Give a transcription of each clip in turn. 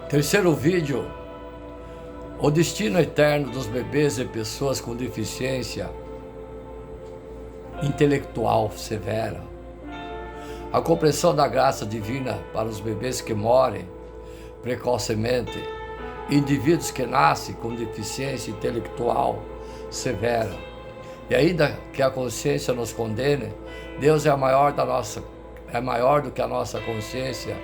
Terceiro vídeo: o destino eterno dos bebês e pessoas com deficiência intelectual severa. A compreensão da graça divina para os bebês que morrem precocemente, indivíduos que nascem com deficiência intelectual severa. E ainda que a consciência nos condene, Deus é maior do que a nossa consciência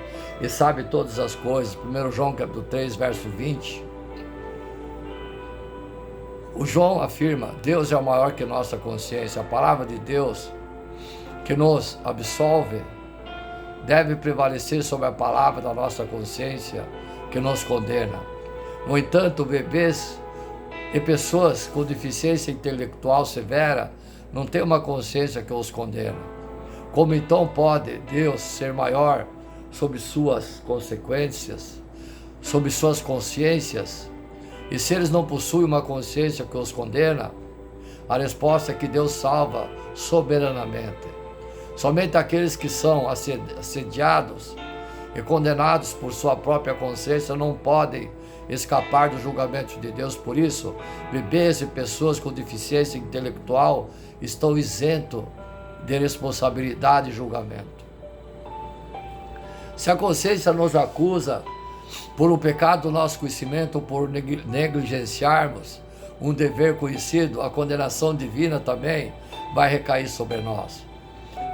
e sabe todas as coisas. 1 João capítulo 3, verso 20. O João afirma: Deus é maior que nossa consciência. A palavra de Deus que nos absolve deve prevalecer sobre a palavra da nossa consciência que nos condena. No entanto, bebês e pessoas com deficiência intelectual severa não têm uma consciência que os condena. Como então pode Deus ser maior sobre suas consequências, sobre suas consciências? E se eles não possuem uma consciência que os condena, a resposta é que Deus salva soberanamente. Somente aqueles que são assediados e condenados por sua própria consciência não podem escapar do julgamento de Deus. Por isso, bebês e pessoas com deficiência intelectual estão isentos de responsabilidade e julgamento. Se a consciência nos acusa por um pecado do nosso conhecimento ou por negligenciarmos um dever conhecido, a condenação divina também vai recair sobre nós.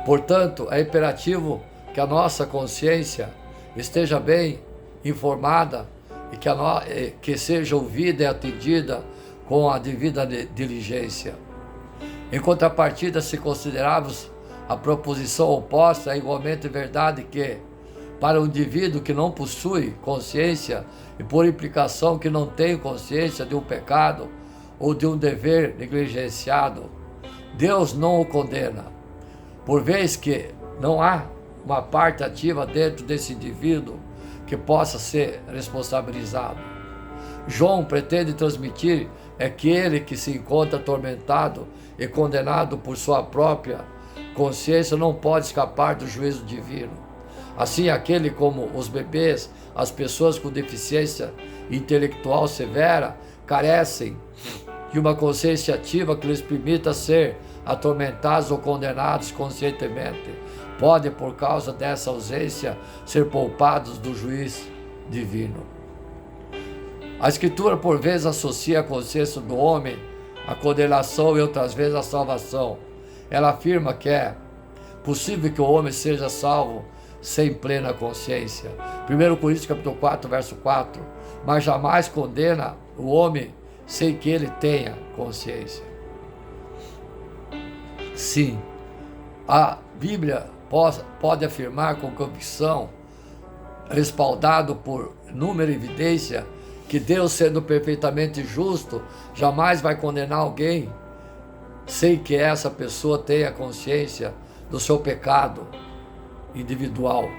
Portanto, é imperativo que a nossa consciência esteja bem informada e que seja ouvida e atendida com a devida diligência. Em contrapartida, se considerarmos a proposição oposta, é igualmente verdade que, para um indivíduo que não possui consciência e por implicação que não tem consciência de um pecado ou de um dever negligenciado, Deus não o condena, por vez que não há uma parte ativa dentro desse indivíduo que possa ser responsabilizado. João pretende transmitir que ele que se encontra atormentado e condenado por sua própria consciência não pode escapar do juízo divino. Assim, aquele como os bebês, as pessoas com deficiência intelectual severa, carecem de uma consciência ativa que lhes permita ser atormentados ou condenados conscientemente. Podem, por causa dessa ausência, ser poupados do juiz divino. A Escritura, por vezes, associa a consciência do homem à condenação e outras vezes à salvação. Ela afirma que é possível que o homem seja salvo sem plena consciência. 1 Coríntios capítulo 4, verso 4. Mas jamais condena o homem sem que ele tenha consciência. Sim, a Bíblia pode afirmar com convicção, respaldado por inúmera evidência, que Deus, sendo perfeitamente justo, jamais vai condenar alguém sem que essa pessoa tenha consciência do seu pecado individual.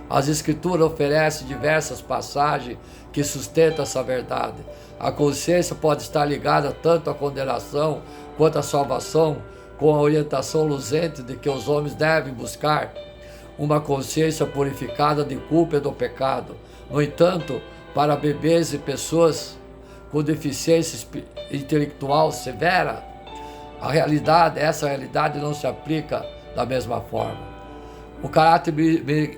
As Escrituras oferecem diversas passagens que sustentam essa verdade. A consciência pode estar ligada tanto à condenação quanto à salvação, com a orientação luzente de que os homens devem buscar uma consciência purificada de culpa e do pecado. No entanto, para bebês e pessoas com deficiência intelectual severa, essa realidade não se aplica da mesma forma. O caráter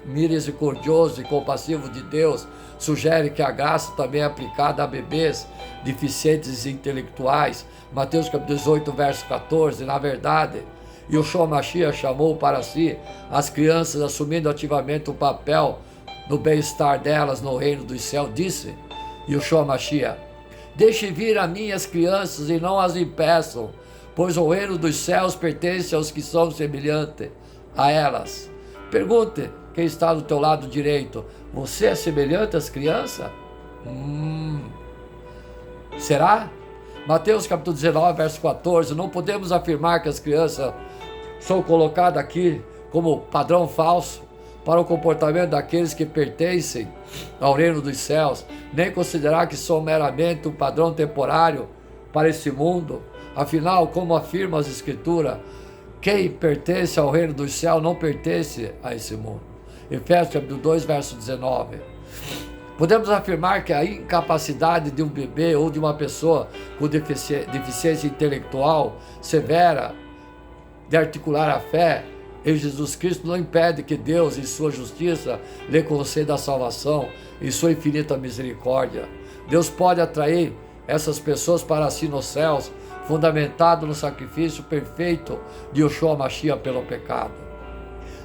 misericordioso e compassivo de Deus sugere que a graça também é aplicada a bebês deficientes intelectuais. Mateus capítulo 18, verso 14. Na verdade, Yeshua Mashiach chamou para si as crianças, assumindo ativamente o papel no bem-estar delas no reino dos céus. Disse Yeshua Mashiach: deixe vir a mim as crianças e não as impeçam, pois o reino dos céus pertence aos que são semelhantes a elas. Pergunte quem está do teu lado direito: você é semelhante às crianças? Será? Mateus capítulo 19, verso 14. Não podemos afirmar que as crianças são colocadas aqui como padrão falso para o comportamento daqueles que pertencem ao reino dos céus, nem considerar que são meramente um padrão temporário para esse mundo. Afinal, como afirma as Escrituras, quem pertence ao reino dos céus não pertence a esse mundo. Efésios capítulo 2, verso 19. Podemos afirmar que a incapacidade de um bebê ou de uma pessoa com deficiência intelectual severa de articular a fé em Jesus Cristo não impede que Deus, em sua justiça, lhe conceda a salvação, em sua infinita misericórdia. Deus pode atrair essas pessoas para si nos céus, fundamentado no sacrifício perfeito de Yeshua Mashiach pelo pecado.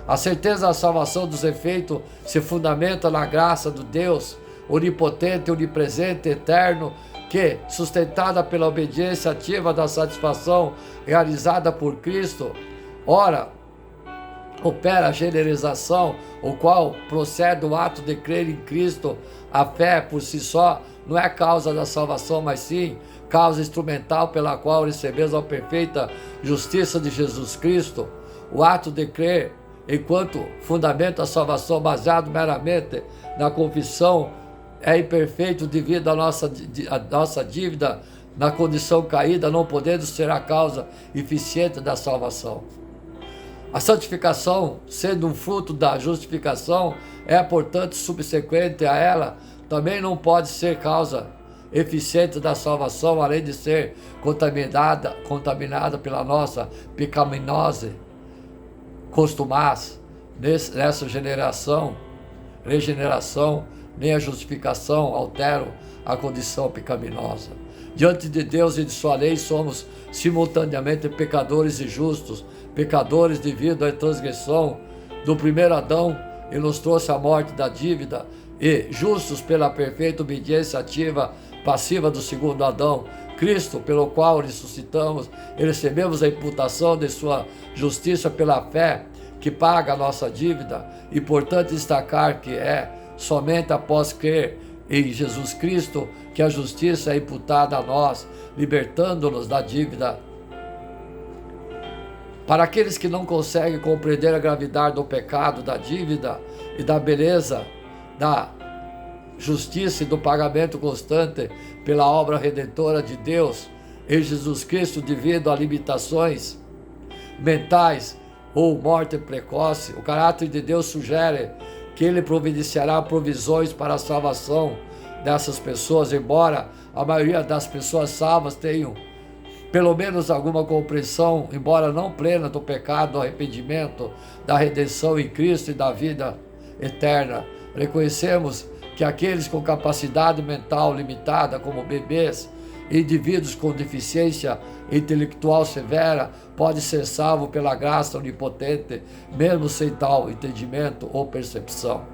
A certeza da salvação dos efeitos se fundamenta na graça do Deus onipotente, onipresente, eterno, que, sustentada pela obediência ativa da satisfação realizada por Cristo, ora, opera a generalização, o qual procede do ato de crer em Cristo. A fé por si só não é causa da salvação, mas sim causa instrumental pela qual recebemos a perfeita justiça de Jesus Cristo. O ato de crer, enquanto fundamento da salvação baseado meramente na confissão, é imperfeito devido à nossa dívida na condição caída, não podendo ser a causa eficiente da salvação. A santificação, sendo um fruto da justificação, é, portanto, subsequente a ela, também não pode ser causa eficiente da salvação, além de ser contaminada pela nossa pecaminosa costumaz. Nessa regeneração, nem a justificação alteram a condição pecaminosa. Diante de Deus e de sua lei somos simultaneamente pecadores e justos, pecadores devido à transgressão do primeiro Adão, e nos trouxe a morte da dívida, e justos pela perfeita obediência ativa, passiva do segundo Adão, Cristo, pelo qual ressuscitamos e recebemos a imputação de sua justiça pela fé, que paga a nossa dívida, e portanto destacar que é somente após crer em Jesus Cristo que a justiça é imputada a nós, libertando-nos da dívida. Para aqueles que não conseguem compreender a gravidade do pecado, da dívida e da beleza da justiça e do pagamento constante pela obra redentora de Deus em Jesus Cristo, devido a limitações mentais ou morte precoce, o caráter de Deus sugere que Ele providenciará provisões para a salvação dessas pessoas, embora a maioria das pessoas salvas tenham pelo menos alguma compreensão, embora não plena, do pecado, do arrependimento, da redenção em Cristo e da vida eterna. Reconhecemos que aqueles com capacidade mental limitada, como bebês, indivíduos com deficiência intelectual severa, podem ser salvos pela graça onipotente, mesmo sem tal entendimento ou percepção.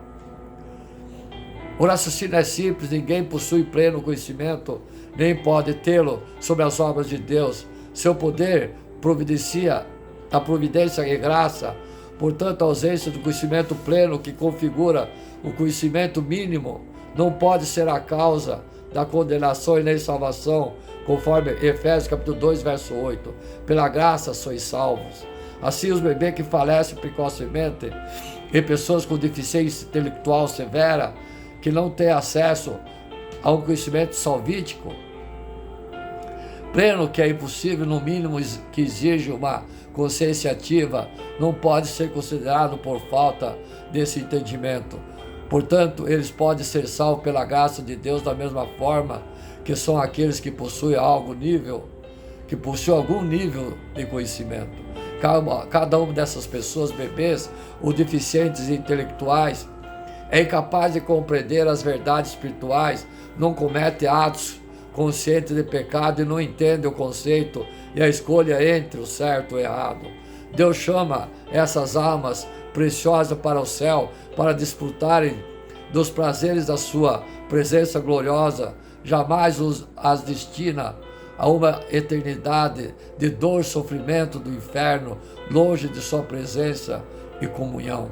O raciocínio é simples: ninguém possui pleno conhecimento, nem pode tê-lo sobre as obras de Deus. Seu poder providencia a providência e graça. Portanto, a ausência do conhecimento pleno, que configura o conhecimento mínimo, não pode ser a causa da condenação e nem salvação, conforme Efésios capítulo 2, verso 8. Pela graça sois salvos. Assim, os bebês que falecem precocemente e pessoas com deficiência intelectual severa, que não têm acesso a um conhecimento salvítico pleno, que é impossível, no mínimo que exige uma consciência ativa, não pode ser considerado por falta desse entendimento. Portanto, eles podem ser salvos pela graça de Deus da mesma forma que são aqueles que possuem algum nível de conhecimento. Cada uma dessas pessoas, bebês ou deficientes intelectuais, é incapaz de compreender as verdades espirituais, não comete atos conscientes de pecado e não entende o conceito e a escolha entre o certo e o errado. Deus chama essas almas preciosas para o céu, para desfrutarem dos prazeres da sua presença gloriosa. Jamais as destina a uma eternidade de dor e sofrimento do inferno, longe de sua presença e comunhão.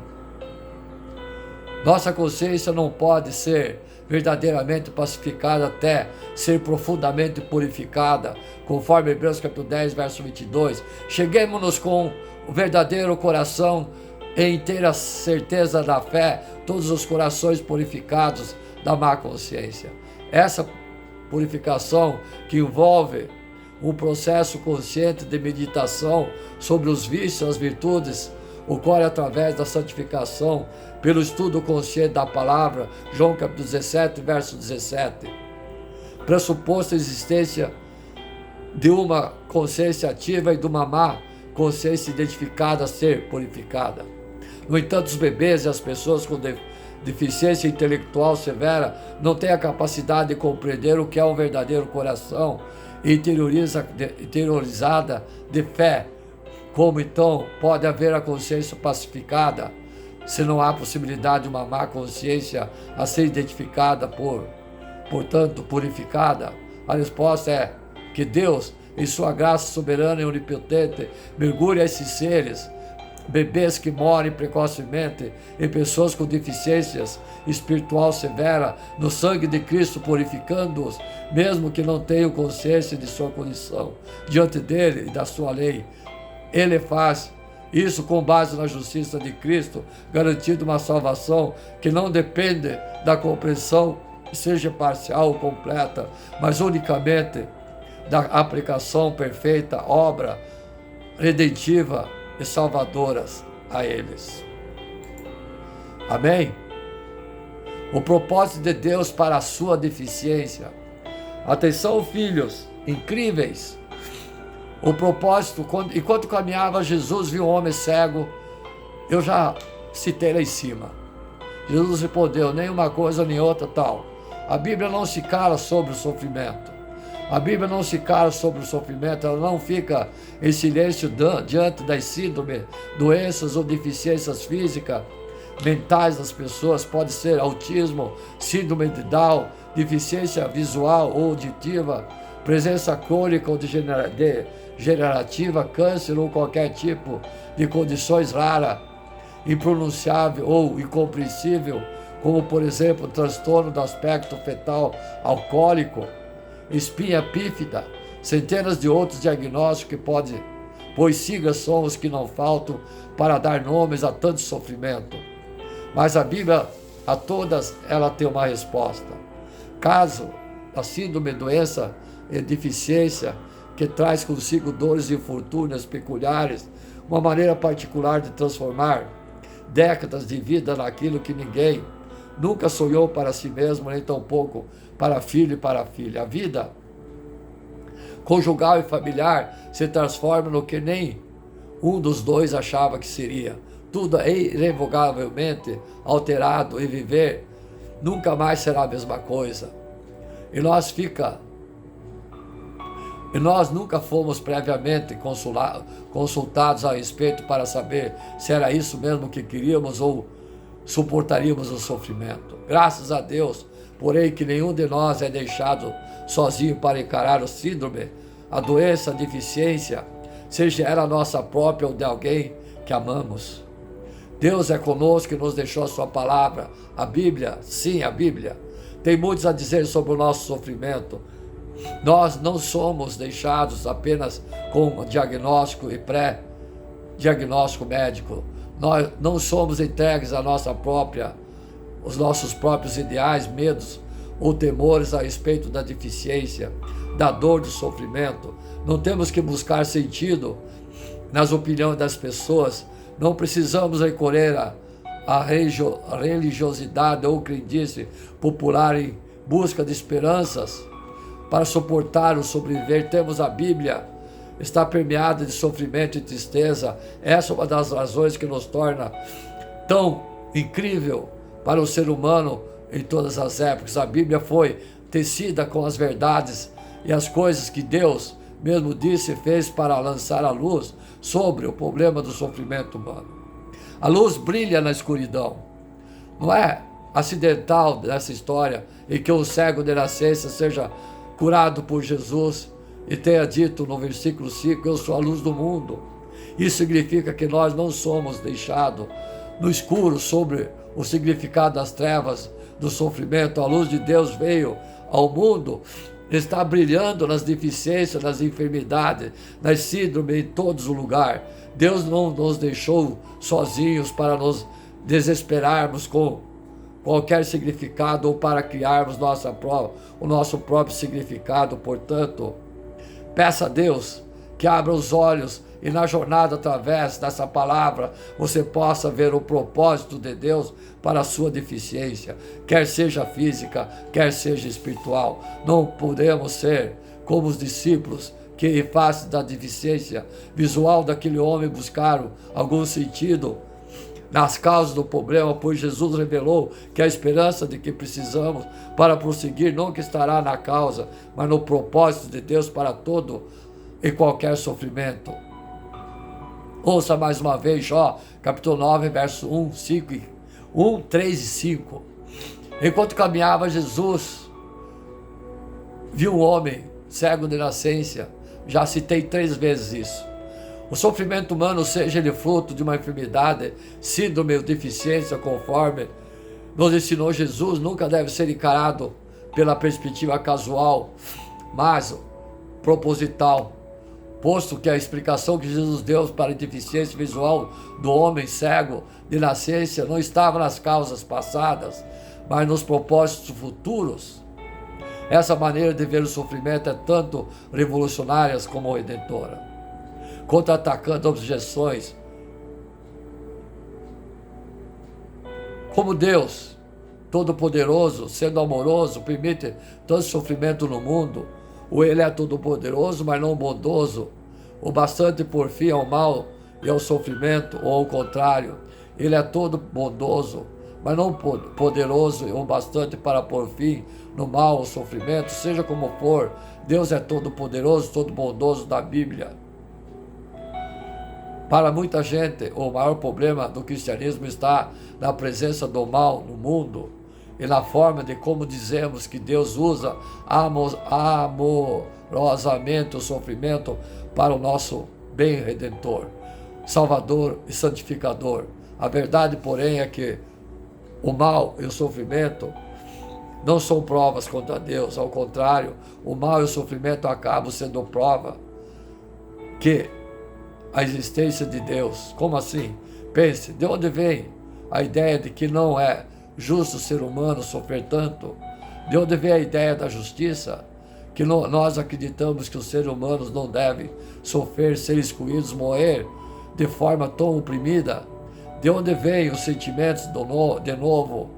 Nossa consciência não pode ser verdadeiramente pacificada até ser profundamente purificada, conforme Hebreus capítulo 10, verso 22. Cheguemos-nos com o verdadeiro coração e inteira certeza da fé, todos os corações purificados da má consciência. Essa purificação, que envolve um processo consciente de meditação sobre os vícios, as virtudes, ocorre através da santificação, pelo estudo consciente da palavra, João capítulo 17, verso 17. Pressuposto a existência de uma consciência ativa e de uma má consciência identificada a ser purificada. No entanto, os bebês e as pessoas com deficiência intelectual severa não têm a capacidade de compreender o que é um verdadeiro coração interiorizada de fé. Como então pode haver a consciência pacificada se não há possibilidade de uma má consciência a ser identificada portanto, purificada? A resposta é que Deus, em sua graça soberana e onipotente, mergulha esses seres, bebês que morrem precocemente e pessoas com deficiências espiritual severa, no sangue de Cristo, purificando-os, mesmo que não tenham consciência de sua condição diante dele e da sua lei. Ele faz isso com base na justiça de Cristo, garantindo uma salvação que não depende da compreensão, seja parcial ou completa, mas unicamente da aplicação perfeita, obra redentiva e salvadoras a eles. Amém? O propósito de Deus para a sua deficiência. Atenção, filhos incríveis. O propósito, enquanto caminhava, Jesus viu um homem cego. Eu já citei lá em cima. Jesus respondeu, nem uma coisa nem outra tal. A Bíblia não se cala sobre o sofrimento. A Bíblia não se cala sobre o sofrimento, ela não fica em silêncio diante das síndromes, doenças ou deficiências físicas, mentais das pessoas. Pode ser autismo, síndrome de Down, deficiência visual ou auditiva, presença crônica ou degenerativa, câncer ou qualquer tipo de condições raras, impronunciável ou incompreensível, como por exemplo transtorno do aspecto fetal alcoólico, espinha bífida, centenas de outros diagnósticos que podem, pois siglas são os que não faltam para dar nomes a tanto sofrimento. Mas a Bíblia, a todas, ela tem uma resposta. Caso a síndrome, doença e deficiência que traz consigo dores e infortúnios peculiares, uma maneira particular de transformar décadas de vida naquilo que ninguém nunca sonhou para si mesmo, nem tampouco para filho e para filha. A vida conjugal e familiar se transforma no que nem um dos dois achava que seria. Tudo é irrevogavelmente alterado e viver nunca mais será a mesma coisa. E nós nunca fomos previamente consultados a respeito para saber se era isso mesmo que queríamos ou suportaríamos o sofrimento. Graças a Deus, porém, que nenhum de nós é deixado sozinho para encarar o síndrome, a doença, a deficiência, seja ela nossa própria ou de alguém que amamos. Deus é conosco e nos deixou a sua palavra. A Bíblia, sim, a Bíblia, tem muitos a dizer sobre o nosso sofrimento. Nós não somos deixados apenas com diagnóstico e pré-diagnóstico médico. Nós não somos entregues os nossos próprios ideais, medos ou temores a respeito da deficiência, da dor, do sofrimento. Não temos que buscar sentido nas opiniões das pessoas. Não precisamos recorrer à religiosidade ou crendice popular em busca de esperanças para suportar o sobreviver. Temos a Bíblia, está permeada de sofrimento e tristeza. Essa é uma das razões que nos torna tão incrível para o ser humano em todas as épocas. A Bíblia foi tecida com as verdades e as coisas que Deus mesmo disse e fez para lançar a luz sobre o problema do sofrimento humano. A luz brilha na escuridão. Não é acidental dessa história em que um cego de nascença seja curado por Jesus e tenha dito no versículo 5, eu sou a luz do mundo. Isso significa que nós não somos deixados no escuro sobre o significado das trevas, do sofrimento. A luz de Deus veio ao mundo, está brilhando nas deficiências, nas enfermidades, nas síndromes, em todos os lugares. Deus não nos deixou sozinhos para nos desesperarmos com qualquer significado ou para criarmos o nosso próprio significado. Portanto, peça a Deus que abra os olhos e na jornada através dessa palavra você possa ver o propósito de Deus para a sua deficiência, quer seja física, quer seja espiritual. Não podemos ser como os discípulos que, em face da deficiência visual daquele homem, buscaram algum sentido nas causas do problema, pois Jesus revelou que a esperança de que precisamos para prosseguir nunca estará na causa, mas no propósito de Deus para todo e qualquer sofrimento. Ouça mais uma vez Jó, capítulo 9, verso 1, 3 e 5. Enquanto caminhava, Jesus viu um homem cego de nascença. Já citei 3 vezes isso. O sofrimento humano, seja ele fruto de uma enfermidade, síndrome ou deficiência, conforme nos ensinou Jesus, nunca deve ser encarado pela perspectiva casual, mas proposital, posto que a explicação que Jesus deu para a deficiência visual do homem cego de nascença não estava nas causas passadas, mas nos propósitos futuros. Essa maneira de ver o sofrimento é tanto revolucionária como redentora, contra-atacando objeções. Como Deus Todo-Poderoso, sendo amoroso, permite tanto sofrimento no mundo, ou Ele é todo-poderoso, mas não bondoso, o bastante por fim ao mal e ao sofrimento, ou ao contrário, Ele é todo bondoso, mas não poderoso e o bastante para pôr fim no mal ou sofrimento. Seja como for, Deus é todo-poderoso, todo bondoso da Bíblia. Para muita gente, o maior problema do cristianismo está na presença do mal no mundo e na forma de como dizemos que Deus usa amorosamente o sofrimento para o nosso bem redentor, salvador e santificador. A verdade, porém, é que o mal e o sofrimento não são provas contra Deus. Ao contrário, o mal e o sofrimento acabam sendo prova que a existência de Deus. Como assim? Pense, de onde vem a ideia de que não é justo o ser humano sofrer tanto? De onde vem a ideia da justiça? Que nós acreditamos que os seres humanos não devem sofrer, ser excluídos, morrer de forma tão oprimida? De onde vem os sentimentos de novo?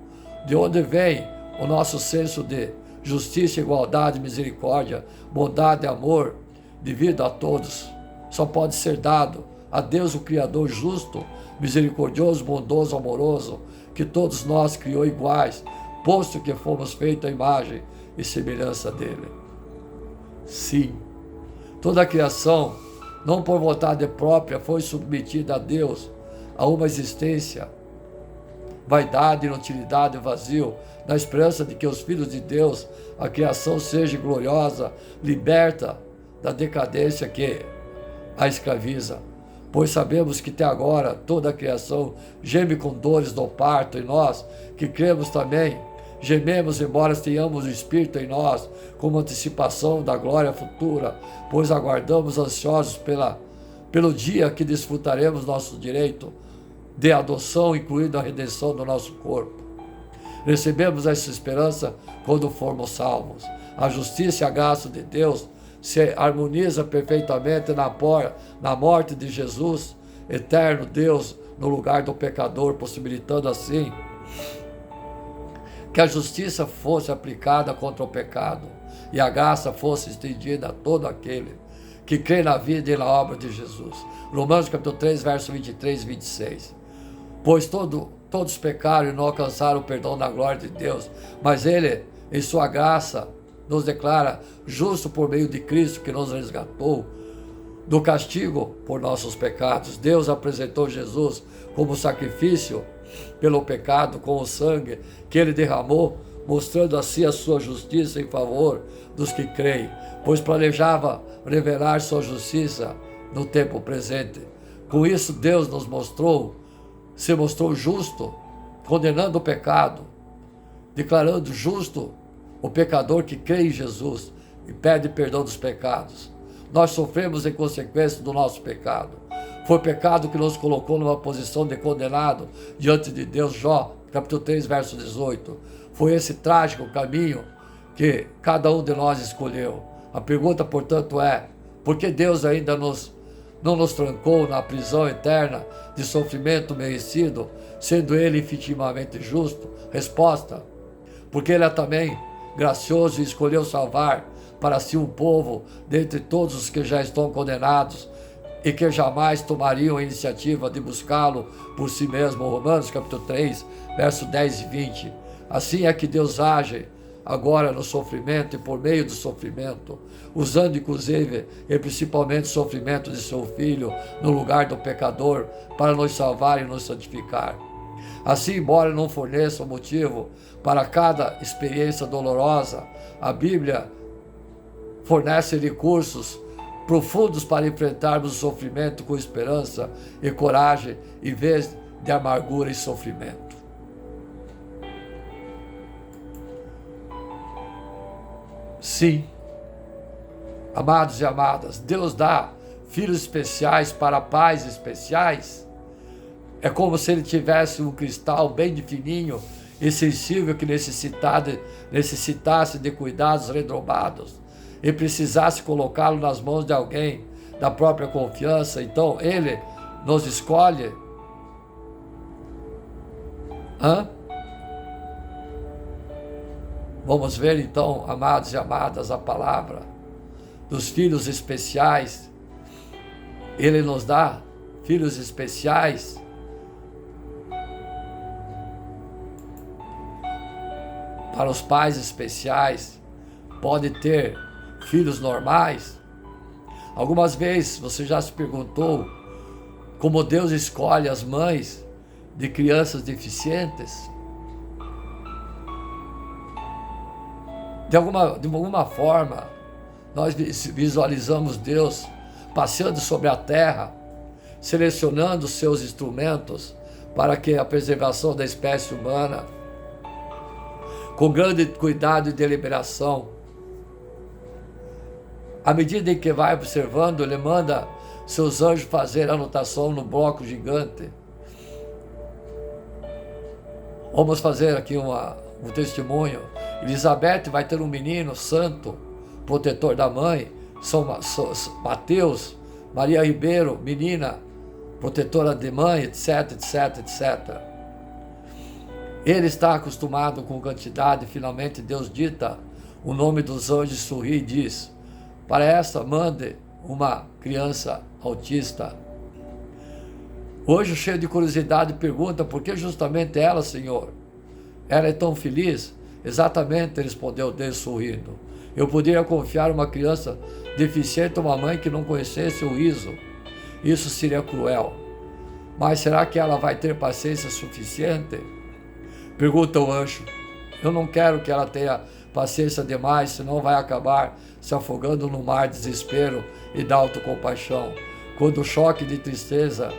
De onde vem o nosso senso de justiça, igualdade, misericórdia, bondade e amor devido a todos? Só pode ser dado a Deus, o Criador justo, misericordioso, bondoso, amoroso, que todos nós criou iguais, posto que fomos feitos à imagem e semelhança dele. Sim, toda a criação, não por vontade própria, foi submetida a Deus, a uma existência, vaidade, inutilidade e vazio, na esperança de que os filhos de Deus, a criação seja gloriosa, liberta da decadência que a escraviza. Pois sabemos que até agora toda a criação geme com dores do parto, e nós, que cremos também, gememos, embora tenhamos o Espírito em nós, como antecipação da glória futura, pois aguardamos ansiosos pelo dia que desfrutaremos nosso direito de adoção, incluindo a redenção do nosso corpo. Recebemos essa esperança quando formos salvos. A justiça e a graça de Deus se harmoniza perfeitamente na morte de Jesus, eterno Deus, no lugar do pecador, possibilitando assim que a justiça fosse aplicada contra o pecado e a graça fosse estendida a todo aquele que crê na vida e na obra de Jesus. Romanos capítulo 3, verso 23 e 26. Pois todos pecaram e não alcançaram o perdão da glória de Deus, mas Ele, em sua graça, nos declara justo por meio de Cristo, que nos resgatou do castigo por nossos pecados. Deus apresentou Jesus como sacrifício pelo pecado, com o sangue que Ele derramou, mostrando assim a sua justiça em favor dos que creem, pois planejava revelar sua justiça no tempo presente. Com isso, Deus se mostrou justo, condenando o pecado, declarando justo o pecador que crê em Jesus e pede perdão dos pecados. Nós sofremos em consequência do nosso pecado. Foi o pecado que nos colocou numa posição de condenado diante de Deus. Jó, capítulo 3, verso 18. Foi esse trágico caminho que cada um de nós escolheu. A pergunta, portanto, é: por que Deus ainda nos não nos trancou na prisão eterna de sofrimento merecido, sendo Ele efetivamente justo? Resposta: porque Ele é também gracioso e escolheu salvar para si um povo dentre todos os que já estão condenados e que jamais tomariam a iniciativa de buscá-lo por si mesmo. Romanos capítulo 3, verso 10 e 20. Assim é que Deus age agora no sofrimento e por meio do sofrimento, usando inclusive e principalmente o sofrimento de seu Filho no lugar do pecador para nos salvar e nos santificar. Assim, embora não forneça um motivo para cada experiência dolorosa, a Bíblia fornece recursos profundos para enfrentarmos o sofrimento com esperança e coragem, em vez de amargura e sofrimento. Sim, amados e amadas, Deus dá filhos especiais para pais especiais. É como se Ele tivesse um cristal bem de fininho e sensível que necessitasse de cuidados redobrados e precisasse colocá-lo nas mãos de alguém da própria confiança. Então Ele nos escolhe. Vamos ver então, amados e amadas, a palavra dos filhos especiais. Ele nos dá filhos especiais para os pais especiais. Pode ter filhos normais. Algumas vezes você já se perguntou como Deus escolhe as mães de crianças deficientes? De alguma forma, nós visualizamos Deus passeando sobre a terra, selecionando seus instrumentos para que a preservação da espécie humana, com grande cuidado e deliberação. À medida em que vai observando, Ele manda seus anjos fazer anotação no bloco gigante. Vamos fazer aqui um testemunho. Elizabeth vai ter um menino santo, protetor da mãe. São Mateus, Maria Ribeiro, menina, protetora de mãe, etc, etc, etc. Ele está acostumado com quantidade, e finalmente Deus dita o nome dos anjos, sorri e diz: para esta mande uma criança autista. Hoje, cheio de curiosidade, pergunta: por que justamente ela, Senhor? Ela é tão feliz? Exatamente, respondeu Deus sorrindo. Eu poderia confiar uma criança deficiente a uma mãe que não conhecesse o riso. Isso seria cruel. Mas será que ela vai ter paciência suficiente? Pergunta o anjo. Eu não quero que ela tenha paciência demais, senão vai acabar se afogando no mar de desespero e da autocompaixão. Quando o choque de tristeza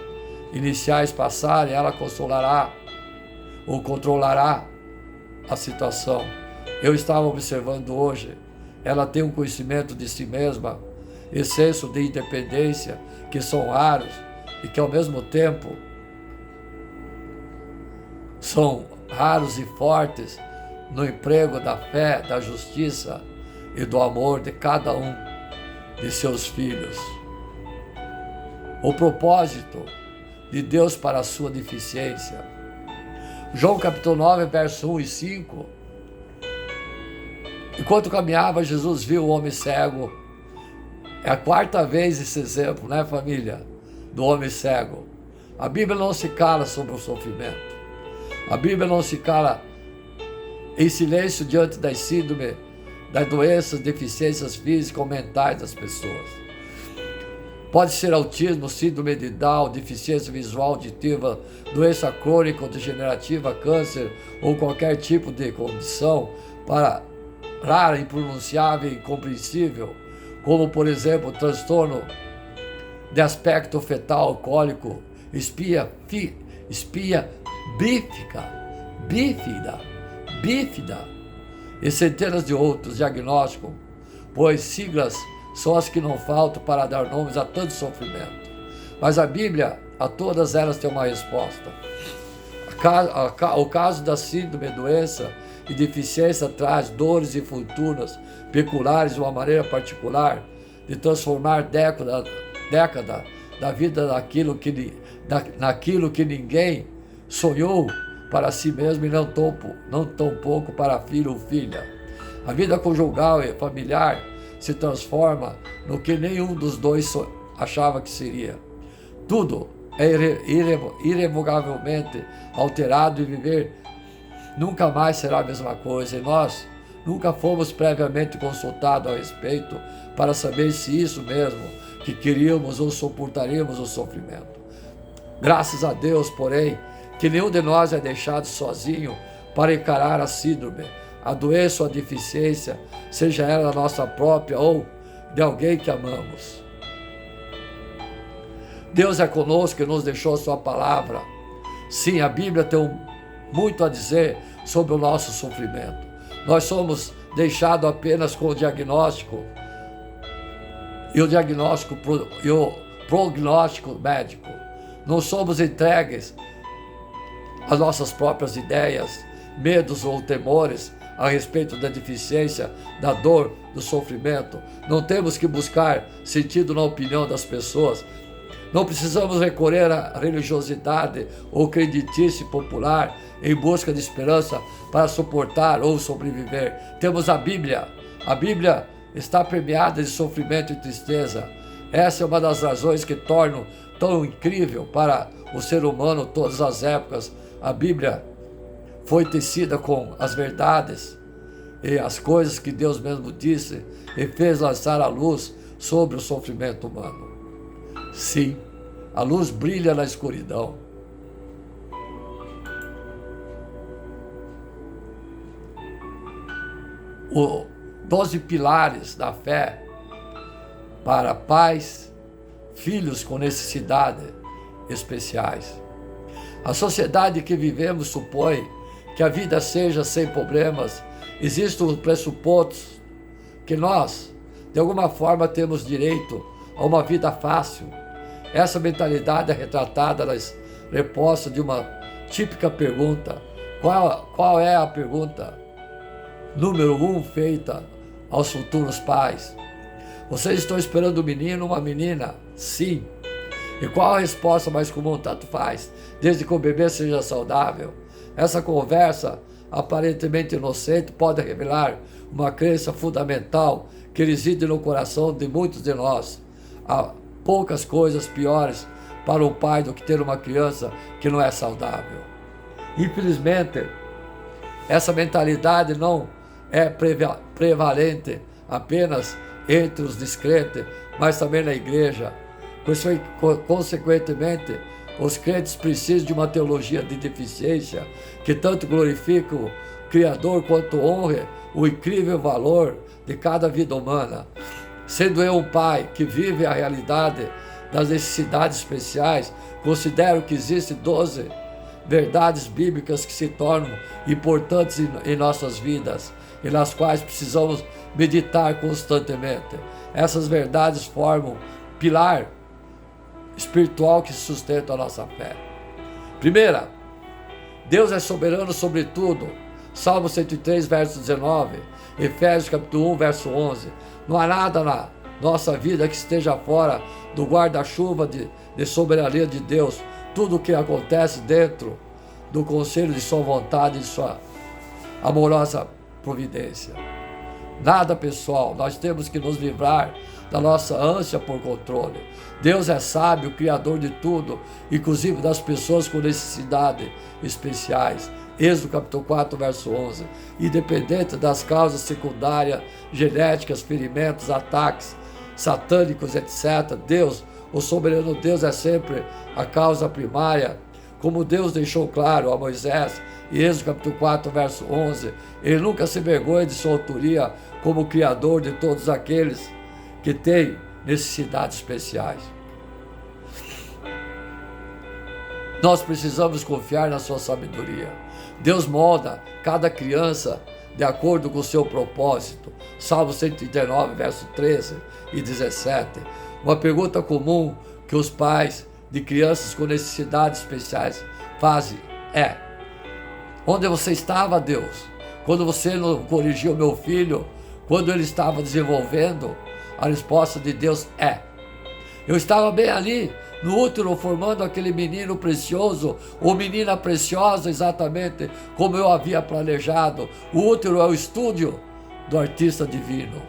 iniciais passarem, ela consolará ou controlará a situação. Eu estava observando hoje, ela tem um conhecimento de si mesma e senso de independência que são raros e que ao mesmo tempo são raros e fortes no emprego da fé, da justiça e do amor de cada um de seus filhos. O propósito de Deus para a sua deficiência. João capítulo 9, verso 1 e 5. Enquanto caminhava, Jesus viu o homem cego. É a quarta vez esse exemplo, né, família? Do homem cego. A Bíblia não se cala sobre o sofrimento. A Bíblia não se cala em silêncio diante das síndromes, das doenças, deficiências físicas ou mentais das pessoas. Pode ser autismo, síndrome de Down, deficiência visual auditiva, doença crônica ou degenerativa, câncer ou qualquer tipo de condição rara, impronunciável e incompreensível, como por exemplo transtorno de aspecto fetal alcoólico, espia bífida e centenas de outros diagnósticos, pois siglas são as que não faltam para dar nomes a tanto sofrimento. Mas a Bíblia, a todas elas tem uma resposta. O caso da síndrome, doença e deficiência traz dores e fortunas peculiares de uma maneira particular de transformar década da vida naquilo que ninguém sonhou para si mesmo e não tão pouco para filho ou filha. A vida conjugal e familiar se transforma no que nenhum dos dois achava que seria. Tudo é irrevogavelmente alterado e viver nunca mais será a mesma coisa. E nós nunca fomos previamente consultados a respeito para saber se isso mesmo que queríamos ou suportaríamos o sofrimento. Graças a Deus, porém, que nenhum de nós é deixado sozinho para encarar a síndrome, a doença ou a deficiência, seja ela nossa própria ou de alguém que amamos. Deus é conosco e nos deixou sua palavra. Sim, a Bíblia tem muito a dizer sobre o nosso sofrimento. Nós somos deixados apenas com o diagnóstico e o prognóstico médico. Não somos entregues às nossas próprias ideias, medos ou temores a respeito da deficiência, da dor, do sofrimento. Não temos que buscar sentido na opinião das pessoas. Não precisamos recorrer à religiosidade ou creditice popular em busca de esperança para suportar ou sobreviver. Temos a Bíblia. A Bíblia está permeada de sofrimento e tristeza. Essa é uma das razões que tornam tão incrível para o ser humano todas as épocas. A Bíblia foi tecida com as verdades e as coisas que Deus mesmo disse e fez lançar a luz sobre o sofrimento humano. Sim, a luz brilha na escuridão. Os 12 pilares da fé para pais, filhos com necessidades especiais. A sociedade que vivemos supõe que a vida seja sem problemas. Existem os pressupostos que nós, de alguma forma, temos direito a uma vida fácil. Essa mentalidade é retratada nas respostas de uma típica pergunta. Qual é a pergunta número 1 feita aos futuros pais? Vocês estão esperando um menino ou uma menina? Sim. E qual a resposta mais comum? Tanto faz, desde que o bebê seja saudável. Essa conversa, aparentemente inocente, pode revelar uma crença fundamental que reside no coração de muitos de nós. Há poucas coisas piores para um pai do que ter uma criança que não é saudável. Infelizmente, essa mentalidade não é prevalente apenas entre os descrentes, mas também na igreja. Consequentemente, os crentes precisam de uma teologia de deficiência que tanto glorifique o Criador quanto honre o incrível valor de cada vida humana. Sendo eu um pai que vive a realidade das necessidades especiais, considero que existem 12 verdades bíblicas que se tornam importantes em nossas vidas e nas quais precisamos meditar constantemente. Essas verdades formam pilar espiritual que sustenta a nossa fé. Primeira, Deus é soberano sobre tudo. Salmo 103, verso 19. Efésios capítulo 1, verso 11. Não há nada na nossa vida que esteja fora do guarda-chuva de soberania de Deus. Tudo o que acontece dentro do conselho de sua vontade e de sua amorosa providência. Nada pessoal, nós temos que nos livrar da nossa ânsia por controle. Deus é sábio, criador de tudo, inclusive das pessoas com necessidades especiais. Êxodo capítulo 4, verso 11. Independente das causas secundárias, genéticas, ferimentos, ataques satânicos, etc., Deus, o soberano Deus, é sempre a causa primária. Como Deus deixou claro a Moisés, em Êxodo capítulo 4, verso 11, ele nunca se vergonha de sua autoria como criador de todos aqueles que têm necessidades especiais. Nós precisamos confiar na sua sabedoria. Deus molda cada criança de acordo com o seu propósito. Salmo 139, verso 13 e 17. Uma pergunta comum que os pais de crianças com necessidades especiais fazem é: onde você estava, Deus, quando você não corrigiu meu filho, quando ele estava desenvolvendo? A resposta de Deus é: eu estava bem ali, no útero formando aquele menino precioso, ou menina preciosa, exatamente como eu havia planejado. O útero é o estúdio do artista divino.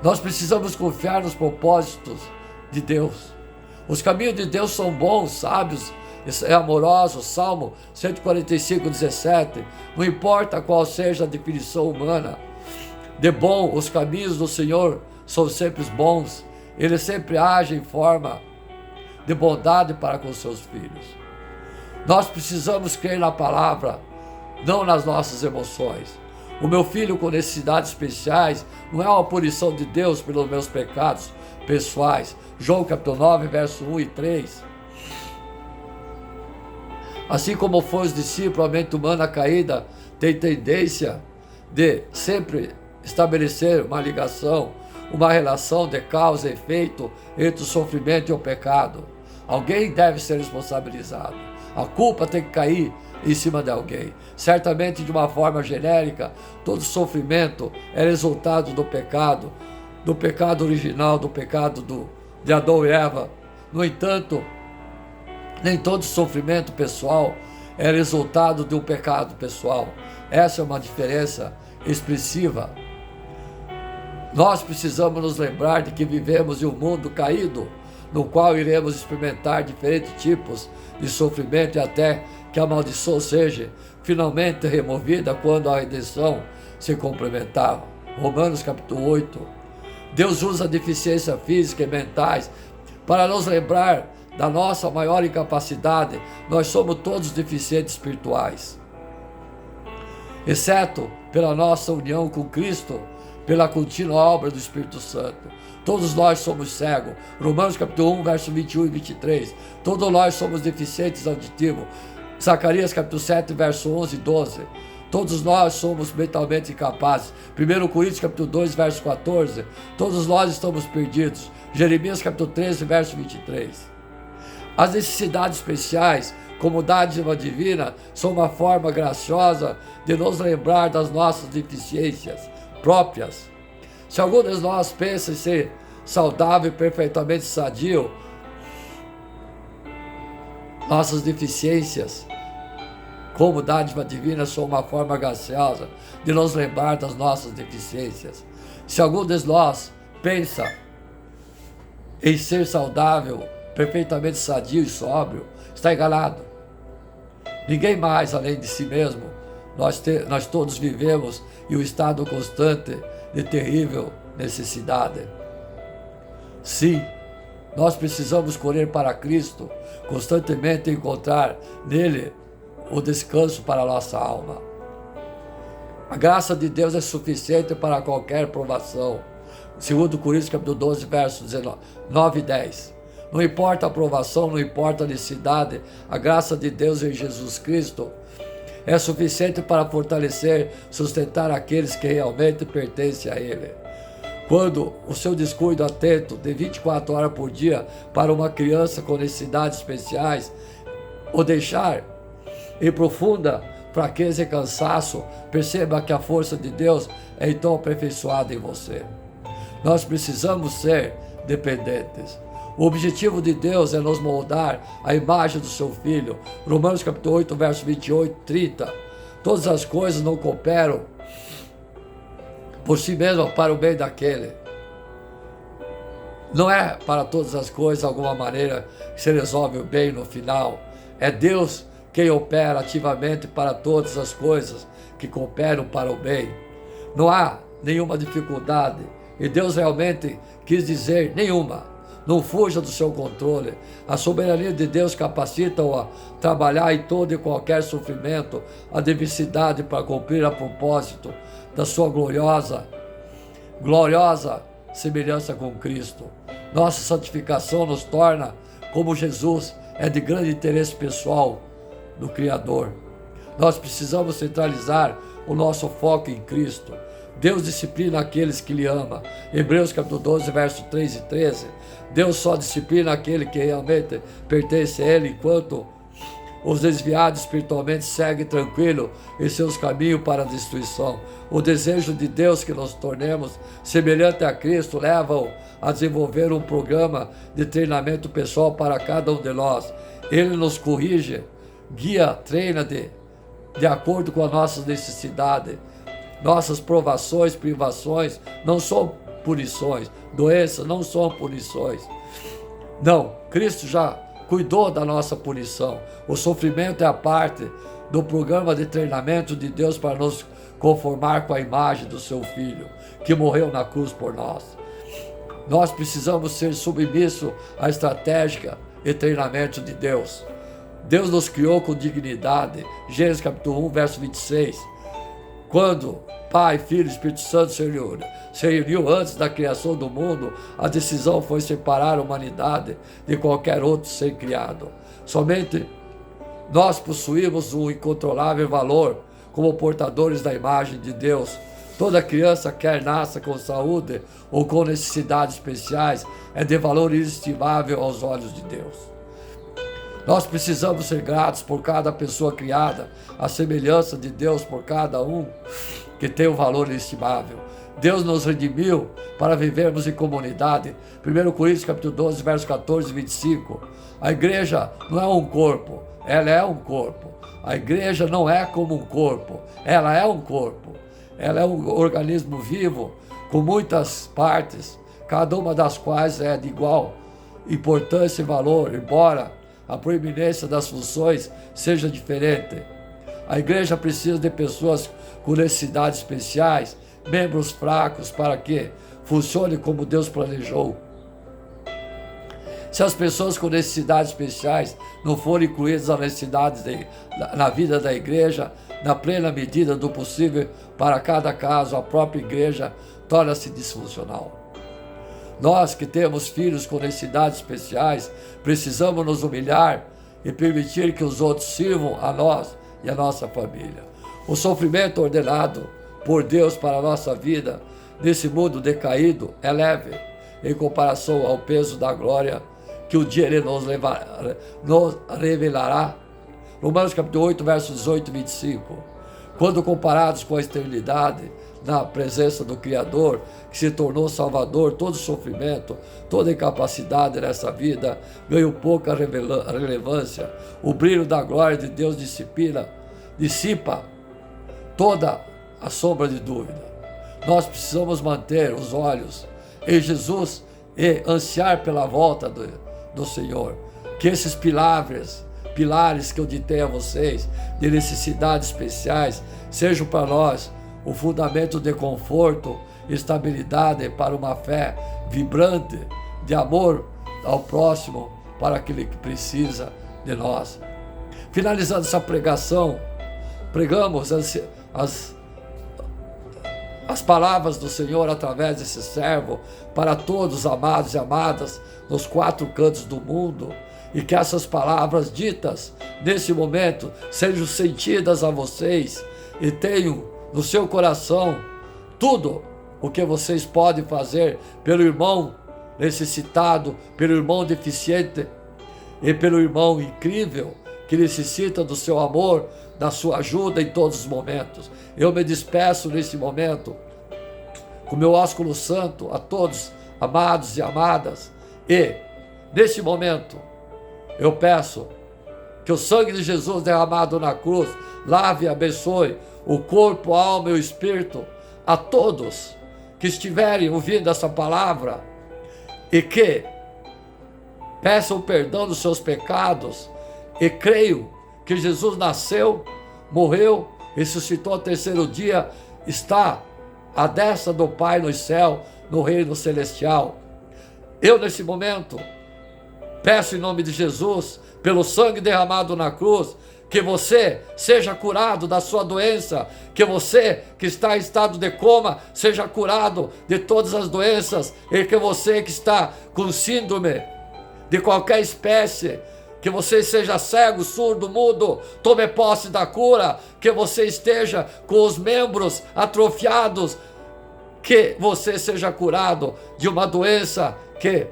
Nós precisamos confiar nos propósitos de Deus. Os caminhos de Deus são bons, sábios, é amoroso. Salmo 145, 17. Não importa qual seja a definição humana de bom, os caminhos do Senhor são sempre bons. Ele sempre age em forma de bondade para com seus filhos. Nós precisamos crer na palavra, não nas nossas emoções. O meu filho com necessidades especiais não é uma punição de Deus pelos meus pecados pessoais. João capítulo 9, verso 1 e 3. Assim como foi os discípulos, a mente humana caída tem tendência de sempre estabelecer uma ligação, uma relação de causa e efeito entre o sofrimento e o pecado. Alguém deve ser responsabilizado. A culpa tem que cair em cima de alguém. Certamente, de uma forma genérica, todo sofrimento é resultado do pecado original, do pecado de Adão e Eva. No entanto, nem todo sofrimento pessoal é resultado de um pecado pessoal. Essa é uma diferença expressiva. Nós precisamos nos lembrar de que vivemos em um mundo caído, no qual iremos experimentar diferentes tipos de sofrimento e até que a maldição seja finalmente removida quando a redenção se complementar. Romanos capítulo 8. Deus usa a deficiência física e mentais para nos lembrar da nossa maior incapacidade. Nós somos todos deficientes espirituais, exceto pela nossa união com Cristo, pela contínua obra do Espírito Santo. Todos nós somos cegos. Romanos capítulo 1, verso 21 e 23. Todos nós somos deficientes auditivos. Zacarias capítulo 7, verso 11 e 12. Todos nós somos mentalmente incapazes. 1 Coríntios capítulo 2, verso 14. Todos nós estamos perdidos. Jeremias capítulo 13, verso 23. As necessidades especiais, como dádiva divina, são uma forma graciosa de nos lembrar das nossas deficiências próprias. Se algum de nós pensa em ser saudável e perfeitamente sadio, nossas deficiências, como dádiva divina, são uma forma graciosa de nos lembrar das nossas deficiências. Se algum de nós pensa em ser saudável, perfeitamente sadio e sóbrio, está enganado. Ninguém mais além de si mesmo. Nós todos vivemos em um estado constante de terrível necessidade. Sim, nós precisamos correr para Cristo, constantemente encontrar nele o descanso para a nossa alma. A graça de Deus é suficiente para qualquer provação. 2 Coríntios capítulo 12, versos 9 e 10. Não importa a provação, não importa a necessidade, a graça de Deus em Jesus Cristo é suficiente para fortalecer, sustentar aqueles que realmente pertencem a Ele. Quando o seu descuido atento de 24 horas por dia para uma criança com necessidades especiais o deixar em profunda fraqueza e cansaço, perceba que a força de Deus é então aperfeiçoada em você. Nós precisamos ser dependentes. O objetivo de Deus é nos moldar à imagem do seu Filho. Romanos capítulo 8, verso 28, 30. Todas as coisas não cooperam por si mesmas para o bem daquele. Não é para todas as coisas, de alguma maneira, que se resolve o bem no final. É Deus quem opera ativamente para todas as coisas que cooperam para o bem. Não há nenhuma dificuldade. E Deus realmente quis dizer nenhuma. Não fuja do seu controle. A soberania de Deus capacita-o a trabalhar em todo e qualquer sofrimento, a adversidade para cumprir a propósito da sua gloriosa semelhança com Cristo. Nossa santificação nos torna como Jesus, é de grande interesse pessoal do Criador. Nós precisamos centralizar o nosso foco em Cristo. Deus disciplina aqueles que lhe amam. Hebreus capítulo 12, verso 3 e 13. Deus só disciplina aquele que realmente pertence a Ele, enquanto os desviados espiritualmente seguem tranquilo em seus caminhos para a destruição. O desejo de Deus que nos tornemos semelhante a Cristo leva-o a desenvolver um programa de treinamento pessoal para cada um de nós. Ele nos corrige, guia, treina de acordo com as nossas necessidades. Nossas provações, privações não são punições. Doenças não são punições. Não, Cristo já cuidou da nossa punição. O sofrimento é a parte do programa de treinamento de Deus para nos conformar com a imagem do seu Filho, que morreu na cruz por nós. Nós precisamos ser submissos à estratégia e treinamento de Deus. Deus nos criou com dignidade. Gênesis capítulo 1, verso 26. Quando Pai, Filho e Espírito Santo se reuniu antes da criação do mundo, a decisão foi separar a humanidade de qualquer outro ser criado. Somente nós possuímos um incontrolável valor como portadores da imagem de Deus. Toda criança, quer nasça com saúde ou com necessidades especiais, é de valor inestimável aos olhos de Deus. Nós precisamos ser gratos por cada pessoa criada, a semelhança de Deus por cada um que tem um valor inestimável. Deus nos redimiu para vivermos em comunidade. 1 Coríntios capítulo 12, verso 14 e 25. A igreja não é um corpo, ela é um corpo. A igreja não é como um corpo, ela é um corpo. Ela é um organismo vivo com muitas partes, cada uma das quais é de igual importância e valor, embora a proeminência das funções seja diferente. A igreja precisa de pessoas com necessidades especiais, membros fracos, para que funcione como Deus planejou. Se as pessoas com necessidades especiais não forem incluídas na vida da igreja, na plena medida do possível para cada caso, a própria igreja torna-se disfuncional. Nós que temos filhos com necessidades especiais, precisamos nos humilhar e permitir que os outros sirvam a nós e a nossa família. O sofrimento ordenado por Deus para a nossa vida nesse mundo decaído é leve em comparação ao peso da glória que um dia Ele nos revelará. Romanos capítulo 8, versos 18 e 25. Quando comparados com a eternidade, na presença do Criador, que se tornou Salvador, todo sofrimento, toda incapacidade nessa vida ganhou pouca relevância. O brilho da glória de Deus dissipa toda a sombra de dúvida. Nós precisamos manter os olhos em Jesus e ansiar pela volta do Senhor. Que esses pilares que eu ditei a vocês, de necessidades especiais, sejam para nós o fundamento de conforto e estabilidade para uma fé vibrante de amor ao próximo, para aquele que precisa de nós. Finalizando essa pregação, pregamos as palavras do Senhor através desse servo para todos, amados e amadas, nos 4 cantos do mundo, e que essas palavras ditas nesse momento sejam sentidas a vocês e tenham no seu coração tudo o que vocês podem fazer pelo irmão necessitado, pelo irmão deficiente e pelo irmão incrível que necessita do seu amor, da sua ajuda em todos os momentos. Eu me despeço nesse momento com meu ósculo santo a todos, amados e amadas, e nesse momento eu peço que o sangue de Jesus derramado na cruz lave e abençoe o corpo, a alma e o espírito a todos que estiverem ouvindo essa palavra e que peçam perdão dos seus pecados e creiam que Jesus nasceu, morreu, ressuscitou ao 3º dia, está à destra do Pai no céu, no reino celestial. Eu, nesse momento, peço em nome de Jesus, pelo sangue derramado na cruz, que você seja curado da sua doença, que você que está em estado de coma seja curado de todas as doenças, e que você que está com síndrome de qualquer espécie, que você seja cego, surdo, mudo, tome posse da cura, que você esteja com os membros atrofiados, que você seja curado de uma doença que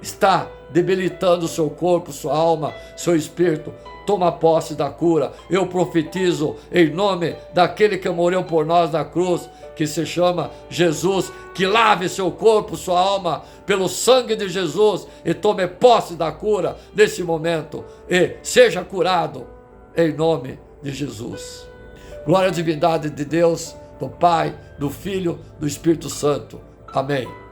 está debilitando o seu corpo, sua alma, seu espírito. toma posse da cura. Eu profetizo em nome daquele que morreu por nós na cruz, que se chama Jesus, que lave seu corpo, sua alma, pelo sangue de Jesus, e tome posse da cura nesse momento, e seja curado em nome de Jesus. Glória à divindade de Deus, do Pai, do Filho, do Espírito Santo. Amém.